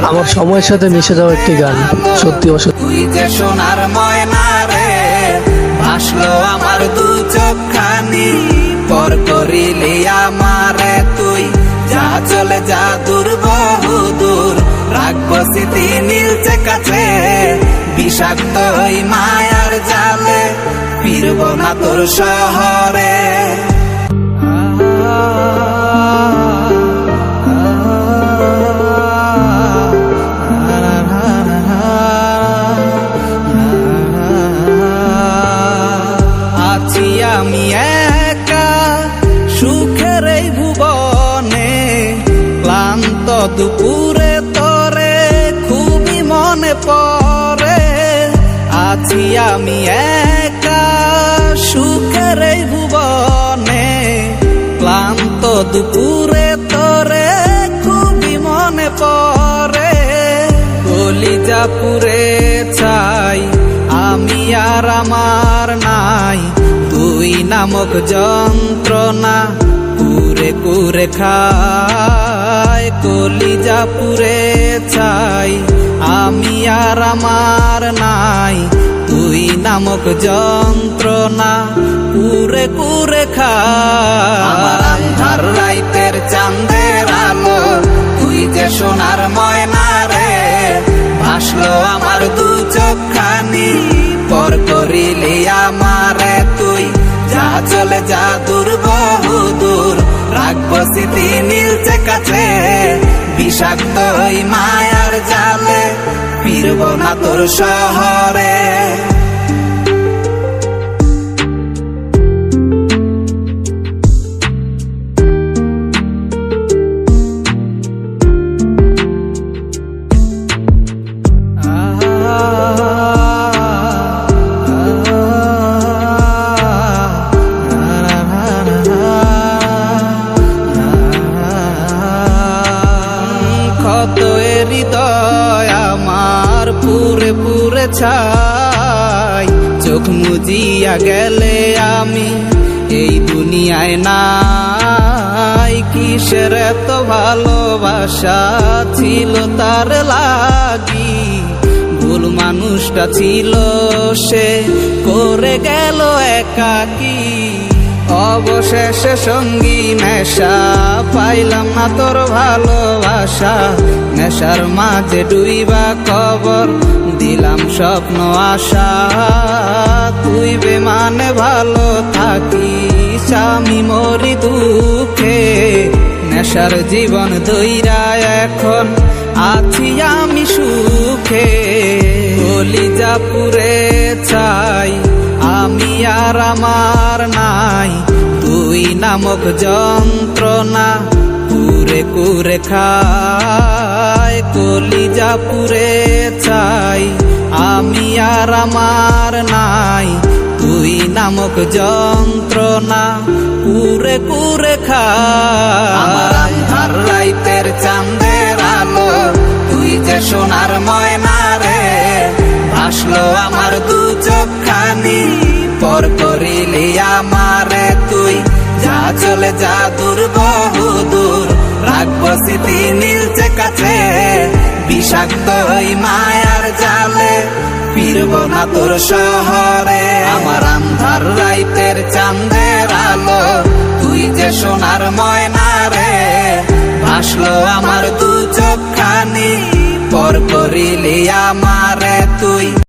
আমার সময়ের সাথে মিশে যাওয়া একটি গান, সত্যি অসত্যি। তুই যে সোনার ময়না রে, ভাসলো আমার দু চোখখানি, পর করিলি আমারে তুই, যা চলে যা দূর বহু দূর, রাখবো স্মৃতি নীলচে কাছে, বিষাক্ত ওই মায়ার জালে, ফিরব না তোর শহরে। আছি আমি একা সুখের এই ভুবনে, ক্লান্ত দুপুরে তোরে খুবই মনে পড়ে। আছি আমি একা সুখের এই ভুবনে, ক্লান্ত দুপুরে তোরে খুবই মনে পড়ে। কলিজা পুরে ছাই আমি আর আমার নাই, তুই নামক যন্ত্রণা পুরে পুরে খায়। কলিজা পুরে ছাই আমি আর আমার নাই, তুই নামক যন্ত্রণা পুরে পুরে খায়। আমার আন্ধার রাইতের চাঁদের আলো, তুই যে সোনার ময়না রে, ভাসলো আমার দু চোখখানি, পর করিলি আমারে তুই, যা চলে যা দূর বহু দূর, রাখবো স্মৃতি নীলচে কাছে, বিষাক্ত ওই মায়ার জালে, ফিরব না তোর শহরে। কত হৃদয় আমার পুরে পুরে ছাই, চোখ মুজিয়া গেলে আমি এই দুনিয়ায় নাই। কিসের এত ভালোবাসা ছিল তার লাগি, ভুল মানুষটা ছিল সে, করে গেল একাকী। অবশেষে সঙ্গী নেশা, পাইলাম না তোর ভালোবাসা, নেশার মাঝে ডুইবা কবর দিলাম স্বপ্ন আশা। তুই বেমানে ভালো থাকিস, আমি মরি দুঃখে, নেশার জীবন দইরা এখন আছি আমি সুখে। কলিজা পুরে ছাই আমি আর আমার নাই, তুই নামক যন্ত্রণা পুরে পুরে খায়। কলিজা পুরে ছাই আমি আর আমার নাই, তুই নামক যন্ত্রণা পুরে পুরে খায়। আমার আন্ধার রাইতের চাঁদের আলো, তুই যে সোনার ময়না রে, ভাসলো আমার দু চোখখানি, পর করিলি আমারে তুই, যা চলে যা দূর বহু দূর, রাখবো স্মৃতি নীলচে কাছে, বিষাক্ত ওই মায়ার জালে, ফিরব না তোর শহরে। আমার আন্ধার রাইতের চাঁদের আলো, তুই যে সোনার ময়না রে, ভাসলো আমার দু চোখখানি, পর করিলি আমারে তুই।